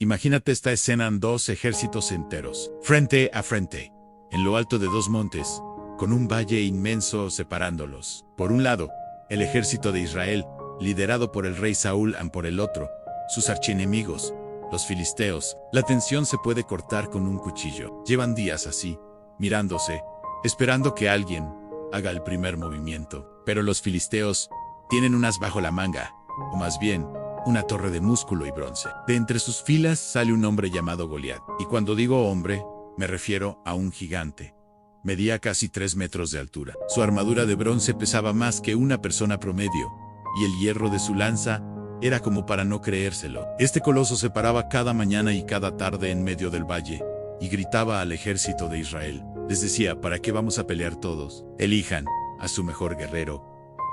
Imagínate esta escena en dos ejércitos enteros, frente a frente, en lo alto de dos montes, con un valle inmenso separándolos. Por un lado, el ejército de Israel, liderado por el rey Saúl, y por el otro, sus archienemigos, los filisteos. La tensión se puede cortar con un cuchillo. Llevan días así, mirándose, esperando que alguien haga el primer movimiento. Pero los filisteos tienen un as bajo la manga, o más bien, una torre de músculo y bronce. De entre sus filas sale un hombre llamado Goliat. Y cuando digo hombre, me refiero a un gigante. Medía casi 3 metros de altura. Su armadura de bronce pesaba más que una persona promedio, y el hierro de su lanza era como para no creérselo. Este coloso se paraba cada mañana y cada tarde en medio del valle, y gritaba al ejército de Israel. Les decía, ¿para qué vamos a pelear todos? Elijan a su mejor guerrero.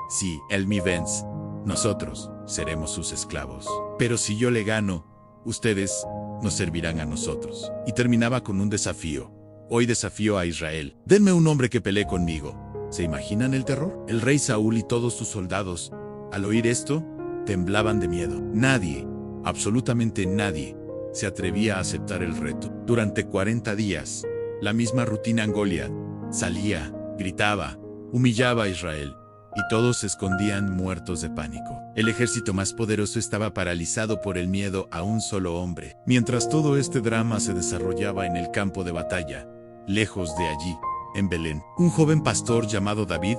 Si él me vence, nosotros seremos sus esclavos. Pero si yo le gano, ustedes nos servirán a nosotros. Y terminaba con un desafío. Hoy desafío a Israel. Denme un hombre que pelee conmigo. ¿Se imaginan el terror? El rey Saúl y todos sus soldados, al oír esto, temblaban de miedo. Nadie, absolutamente nadie, se atrevía a aceptar el reto. Durante 40 días, la misma rutina en Goliat. Salía, gritaba, humillaba a Israel, y todos se escondían muertos de pánico. El ejército más poderoso estaba paralizado por el miedo a un solo hombre. Mientras todo este drama se desarrollaba en el campo de batalla, lejos de allí, en Belén, un joven pastor llamado David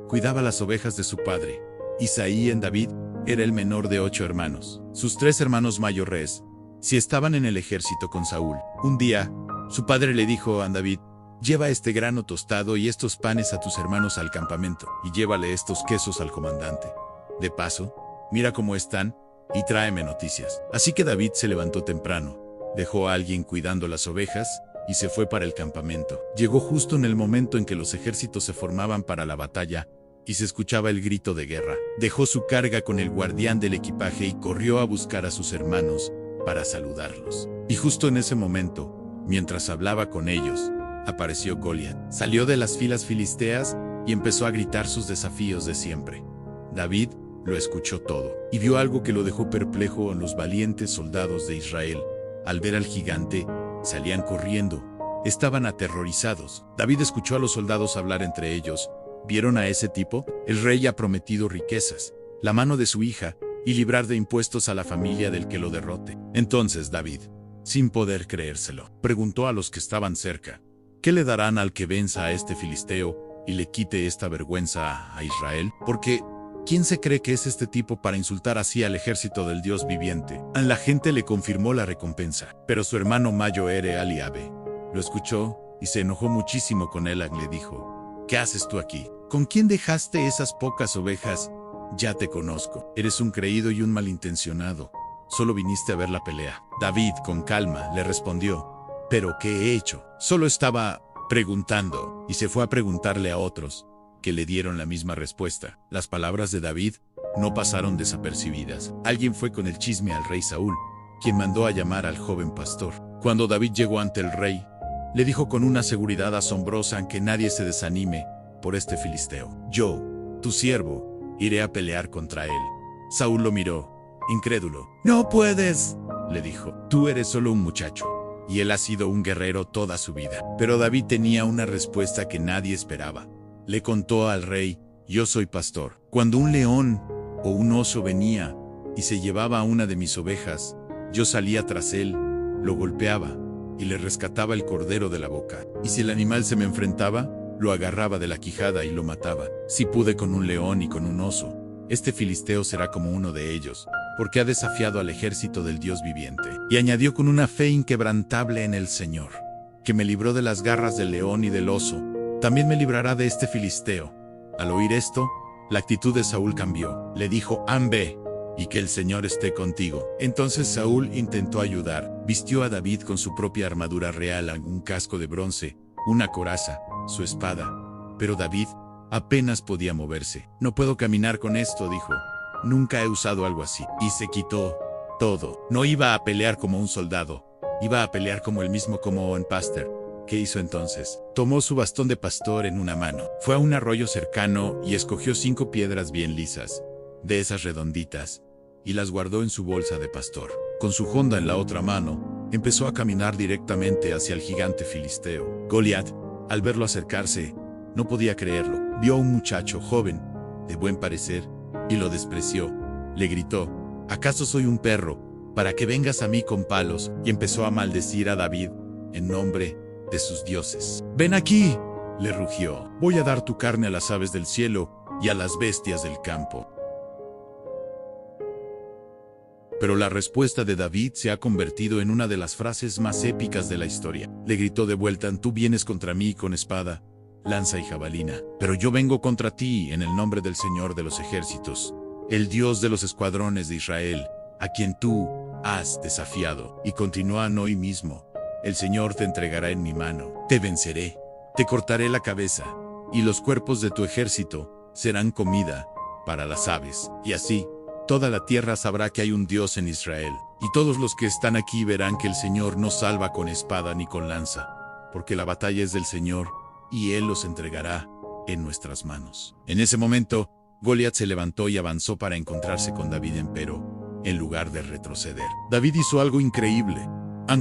cuidaba las ovejas de su padre. Isaí en David era el menor de 8 hermanos. Sus 3 hermanos mayores sí estaban en el ejército con Saúl. Un día, su padre le dijo a David: lleva este grano tostado y estos panes a tus hermanos al campamento, y llévale estos quesos al comandante. De paso, mira cómo están, y tráeme noticias. Así que David se levantó temprano, dejó a alguien cuidando las ovejas, y se fue para el campamento. Llegó justo en el momento en que los ejércitos se formaban para la batalla, y se escuchaba el grito de guerra. Dejó su carga con el guardián del equipaje y corrió a buscar a sus hermanos para saludarlos. Y justo en ese momento, mientras hablaba con ellos, apareció Goliat. Salió de las filas filisteas y empezó a gritar sus desafíos de siempre. David lo escuchó todo y vio algo que lo dejó perplejo en los valientes soldados de Israel. Al ver al gigante, salían corriendo. Estaban aterrorizados. David escuchó a los soldados hablar entre ellos. ¿Vieron a ese tipo? El rey ha prometido riquezas, la mano de su hija, y librar de impuestos a la familia del que lo derrote. Entonces David, sin poder creérselo, preguntó a los que estaban cerca: ¿qué le darán al que venza a este filisteo y le quite esta vergüenza a Israel? Porque, ¿quién se cree que es este tipo para insultar así al ejército del Dios viviente? A la gente le confirmó la recompensa, pero su hermano mayor Eliabe lo escuchó y se enojó muchísimo con él. Le dijo: ¿qué haces tú aquí? ¿Con quién dejaste esas pocas ovejas? Ya te conozco. Eres un creído y un malintencionado. Solo viniste a ver la pelea. David, con calma, le respondió: ¿pero qué he hecho? Solo estaba preguntando. Y se fue a preguntarle a otros, que le dieron la misma respuesta. Las palabras de David no pasaron desapercibidas. Alguien fue con el chisme al rey Saúl, quien mandó a llamar al joven pastor. Cuando David llegó ante el rey, le dijo con una seguridad asombrosa: que nadie se desanime por este filisteo. Yo, tu siervo, iré a pelear contra él. Saúl lo miró, incrédulo. No puedes, le dijo. Tú eres solo un muchacho, y él ha sido un guerrero toda su vida. Pero David tenía una respuesta que nadie esperaba. Le contó al rey: yo soy pastor. Cuando un león o un oso venía y se llevaba a una de mis ovejas, yo salía tras él, lo golpeaba y le rescataba el cordero de la boca. Y si el animal se me enfrentaba, lo agarraba de la quijada y lo mataba. Si pude con un león y con un oso, este filisteo será como uno de ellos, porque ha desafiado al ejército del Dios viviente. Y añadió con una fe inquebrantable en el Señor: que me libró de las garras del león y del oso, también me librará de este filisteo. Al oír esto, la actitud de Saúl cambió. Le dijo: Ve, y que el Señor esté contigo. Entonces Saúl intentó ayudar. Vistió a David con su propia armadura real, un casco de bronce, una coraza, su espada. Pero David apenas podía moverse. No puedo caminar con esto, dijo. Nunca he usado algo así. Y se quitó todo. No iba a pelear como un soldado, iba a pelear como el mismo Owen Pastor. ¿Qué hizo entonces? Tomó su bastón de pastor en una mano, fue a un arroyo cercano y escogió 5 piedras bien lisas, de esas redonditas, y las guardó en su bolsa de pastor. con su honda en la otra mano, empezó a caminar directamente hacia el gigante filisteo. Goliat, al verlo acercarse, no podía creerlo. Vio a un muchacho joven, de buen parecer, y lo despreció. Le gritó: ¿acaso soy un perro, para que vengas a mí con palos? Y empezó a maldecir a David en nombre de sus dioses. «Ven aquí», le rugió. «Voy a dar tu carne a las aves del cielo y a las bestias del campo». Pero la respuesta de David se ha convertido en una de las frases más épicas de la historia. Le gritó de vuelta: «Tú vienes contra mí con espada, lanza y jabalina, pero yo vengo contra ti en el nombre del Señor de los ejércitos, el Dios de los escuadrones de Israel, a quien tú has desafiado». Y continúan: «Hoy mismo el Señor te entregará en mi mano, te venceré, te cortaré la cabeza, y los cuerpos de tu ejército serán comida para las aves. Y así toda la tierra sabrá que hay un Dios en Israel, y todos los que están aquí verán que el Señor no salva con espada ni con lanza, porque la batalla es del Señor, y Él los entregará en nuestras manos». En ese momento, Goliat se levantó y avanzó para encontrarse con David, empero, en lugar de retroceder. David hizo algo increíble.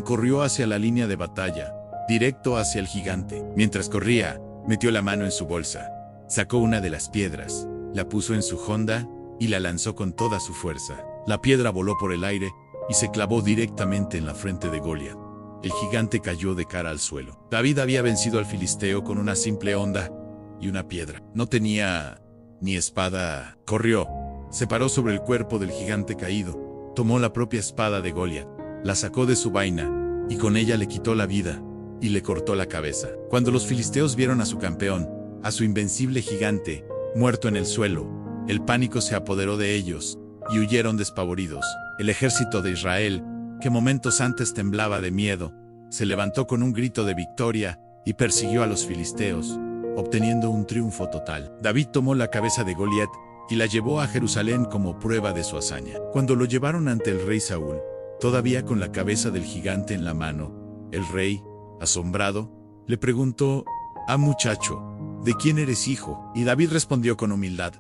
Corrió hacia la línea de batalla, directo hacia el gigante. Mientras corría, metió la mano en su bolsa, sacó una de las piedras, la puso en su honda y la lanzó con toda su fuerza. La piedra voló por el aire y se clavó directamente en la frente de Goliat. El gigante cayó de cara al suelo. David había vencido al filisteo con una simple honda y una piedra. No tenía ni espada. Corrió, se paró sobre el cuerpo del gigante caído, tomó la propia espada de Goliat, la sacó de su vaina y con ella le quitó la vida y le cortó la cabeza. Cuando los filisteos vieron a su campeón, a su invencible gigante, muerto en el suelo, el pánico se apoderó de ellos y huyeron despavoridos. El ejército de Israel, que momentos antes temblaba de miedo, se levantó con un grito de victoria y persiguió a los filisteos, obteniendo un triunfo total. David tomó la cabeza de Goliat y la llevó a Jerusalén como prueba de su hazaña. Cuando lo llevaron ante el rey Saúl, todavía con la cabeza del gigante en la mano, el rey, asombrado, le preguntó: muchacho, ¿de quién eres hijo? Y David respondió con humildad: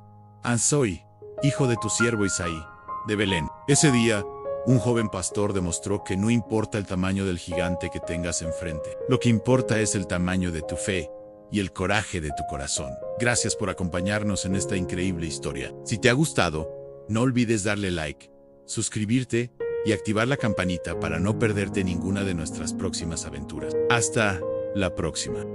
soy hijo de tu siervo Isaí, de Belén. Ese día, un joven pastor demostró que no importa el tamaño del gigante que tengas enfrente. Lo que importa es el tamaño de tu fe y el coraje de tu corazón. Gracias por acompañarnos en esta increíble historia. Si te ha gustado, no olvides darle like, suscribirte y activar la campanita para no perderte ninguna de nuestras próximas aventuras. Hasta la próxima.